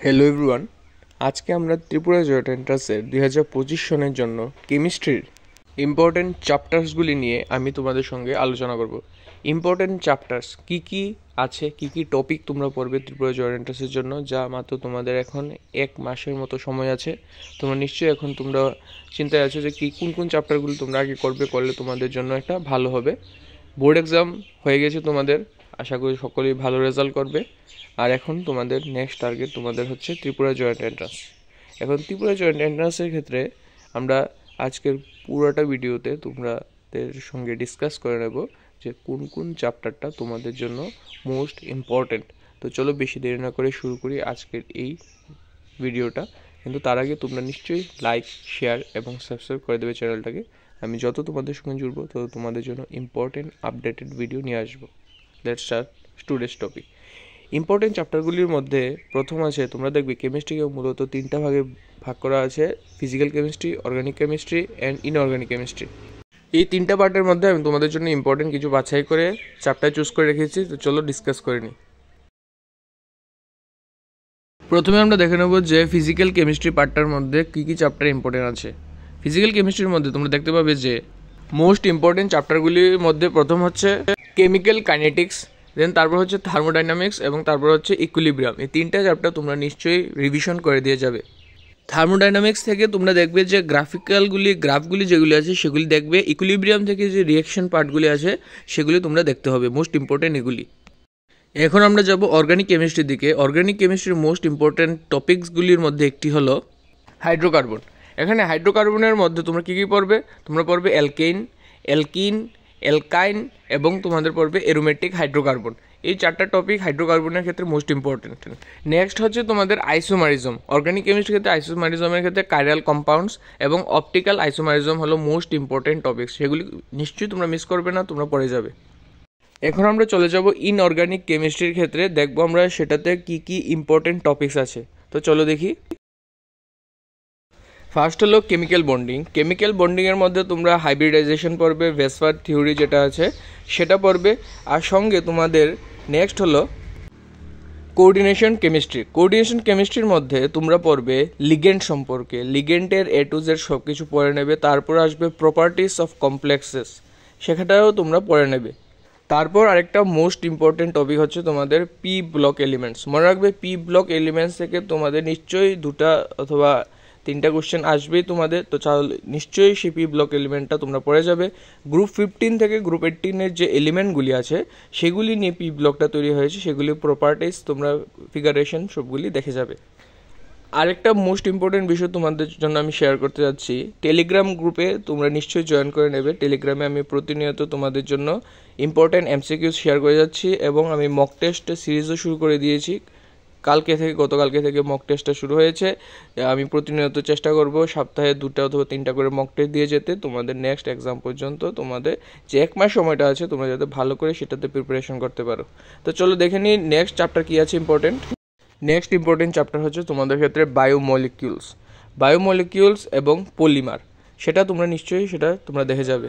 Hello everyone, আজকে আমরা Tripura joint এন্ট্রান্সের 2025 সনের জন্য কেমিস্ট্রির ইম্পর্টেন্ট চ্যাপ্টার্সগুলি নিয়ে আমি তোমাদের সঙ্গে আলোচনা করব। ইম্পর্টেন্ট চ্যাপ্টার্স কী কী আছে, কী কী টপিক তোমরা পড়বে ত্রিপুরা জয়েন্ট এন্ট্রান্সের জন্য, যা মাত্র তোমাদের এখন 1 মাসের মতো সময় আছে। তোমরা নিশ্চয়ই এখন তোমরা চিন্তায় আছো যে কোন চ্যাপ্টারগুলি তোমরা আগে করলে তোমাদের জন্য একটা ভালো হবে। বোর্ড এক্সাম হয়ে গেছে তোমাদের, আশা করি সকলেই ভালো রেজাল্ট করবে। আর এখন তোমাদের নেক্সট টার্গেট তোমাদের হচ্ছে ত্রিপুরা জয়েন্ট এন্ট্রান্স। এখন ত্রিপুরা জয়েন্ট এন্ট্রান্সের ক্ষেত্রে আমরা আজকের পুরোটা ভিডিওতে তোমাদের সঙ্গে ডিসকাস করে নেব যে কোন চ্যাপ্টারটা তোমাদের জন্য মোস্ট ইম্পর্টেন্ট। তো চলো বেশি দেরি না করে শুরু করি আজকের এই ভিডিওটা। কিন্তু তার আগে তোমরা নিশ্চয়ই লাইক, শেয়ার এবং সাবস্ক্রাইব করে দেবে চ্যানেলটাকে। আমি যত তোমাদের সঙ্গে জুড়বো তত তোমাদের জন্য ইম্পর্টেন্ট আপডেটেড ভিডিও নিয়ে আসবো। Let's start today's topic. Important চ্যাপ্টারগুলির মধ্যে প্রথম আছে, তোমরা দেখবে কেমিস্ট্রিকে মূলত 3টা ভাগে ভাগ করা আছে: physical chemistry, organic chemistry and inorganic chemistry. এই 3টা পার্টের মধ্যে আমি তোমাদের জন্য ইম্পর্টেন্ট কিছু বাছাই করে চ্যাপ্টার চুজ করে রেখেছি। তো চলো ডিসকাস করে নিই। প্রথমে আমরা দেখে নেব যে ফিজিক্যাল কেমিস্ট্রি পার্টটার মধ্যে কী কী চ্যাপ্টার ইম্পর্টেন্ট আছে। ফিজিক্যাল কেমিস্ট্রির মধ্যে তোমরা দেখতে পাবে যে মোস্ট ইম্পর্টেন্ট চ্যাপ্টারগুলির মধ্যে প্রথম হচ্ছে কেমিক্যাল কাইনেটিক্স, দেন তারপর হচ্ছে থার্মোডাইনামিক্স এবং তারপর হচ্ছে ইকুইলিব্রিয়াম। এই 3টা চ্যাপ্টার তোমরা নিশ্চয়ই রিভিশন করে দিয়ে যাবে। থার্মোডাইনামিক্স থেকে তোমরা দেখবে যে গ্রাফগুলি যেগুলি আছে সেগুলি দেখবে। ইকুইলিব্রিয়াম থেকে যে রিঅ্যাকশন পার্টগুলি আছে সেগুলি তোমরা দেখতে হবে, মোস্ট ইম্পর্টেন্ট এগুলি। এখন আমরা যাব অর্গানিক কেমিস্ট্রির দিকে। অর্গানিক কেমিস্ট্রির মোস্ট ইম্পর্টেন্ট টপিকসগুলির মধ্যে একটি হলো হাইড্রোকার্বন। এখানে হাইড্রোকার্বনের মধ্যে তোমরা কী কী পড়বে? তোমরা পড়বে অ্যালকিন, অ্যালকাইন এবং তোমাদের পড়বে অ্যারোমেটিক হাইড্রোকার্বন। এই 4টা টপিক হাইড্রোকার্বনের ক্ষেত্রে মোস্ট ইম্পর্টেন্ট। নেক্সট হচ্ছে তোমাদের আইসোমারিজম। অর্গানিক কেমিস্ট্রির ক্ষেত্রে আইসোমারিজমের ক্ষেত্রে কাইরাল কম্পাউন্ডস এবং অপটিক্যাল আইসোমারিজম হলো মোস্ট ইম্পর্টেন্ট টপিকস। সেগুলি নিশ্চয়ই তোমরা মিস করবে না, তোমরা পড়ে যাবে। এখন আমরা চলে যাব ইনঅর্গানিক কেমিস্ট্রির ক্ষেত্রে, দেখবো আমরা সেটাতে কি কি ইম্পর্টেন্ট টপিকস আছে। তো চলো দেখি। ফার্স্ট হলো কেমিক্যাল বন্ডিং। কেমিক্যাল বন্ডিংয়ের মধ্যে তোমরা হাইব্রিডাইজেশন পড়বে, ভেসফার থিওরি যেটা আছে সেটা পড়বে। আর সঙ্গে তোমাদের নেক্সট হলো কোঅর্ডিনেশন কেমিস্ট্রি। কোঅর্ডিনেশন কেমিস্ট্রির মধ্যে তোমরা পড়বে লিগেন্ড সম্পর্কে, লিগেন্ডের A to Z সব কিছু পড়ে নেবে। তারপর আসবে প্রপার্টিস অফ কমপ্লেক্সেস, সেখানটাও তোমরা পড়ে নেবে। তারপর আরেকটা মোস্ট ইম্পর্টেন্ট টপিক হচ্ছে তোমাদের পি ব্লক এলিমেন্টস। মনে রাখবে পি ব্লক এলিমেন্টস থেকে তোমাদের নিশ্চয়ই 2টা অথবা 3টা কোশ্চেন আসবেই তোমাদের। তো নিশ্চয়ই সেই পি ব্লক এলিমেন্টটা তোমরা পড়ে যাবে। গ্রুপ 15 থেকে গ্রুপ 18-এর যে এলিমেন্টগুলি আছে সেগুলি নিয়ে পি ব্লকটা তৈরি হয়েছে, সেগুলি প্রপার্টিস তোমরা ফিগারেশন সবগুলি দেখে যাবে। আরেকটা মোস্ট ইম্পর্টেন্ট বিষয় তোমাদের জন্য আমি শেয়ার করতে যাচ্ছি, টেলিগ্রাম গ্রুপে তোমরা নিশ্চয়ই জয়েন করে নেবে। টেলিগ্রামে আমি প্রতিনিয়ত তোমাদের জন্য ইম্পর্টেন্ট MCQs শেয়ার করে যাচ্ছি এবং আমি মক টেস্ট সিরিজও শুরু করে দিয়েছি। গতকালকে থেকে মক টেস্টটা শুরু হয়েছে। আমি প্রতিনিয়ত চেষ্টা করব সপ্তাহে 2টা অথবা 3টা করে মক টেস্ট দিয়ে যেতে, তোমাদের নেক্সট এক্সাম পর্যন্ত তোমাদের যে 1 মাস সময়টা আছে তোমরা যাতে ভালো করে সেটাতে প্রিপারেশন করতে পারো। তো চলো দেখে নিই নেক্সট চ্যাপ্টার কী আছে ইম্পর্টেন্ট। নেক্সট ইম্পর্টেন্ট চ্যাপ্টার হচ্ছে তোমাদের ক্ষেত্রে বায়োমলিকিউলস এবং পলিমার। সেটা তোমরা নিশ্চয়ই দেখে যাবে।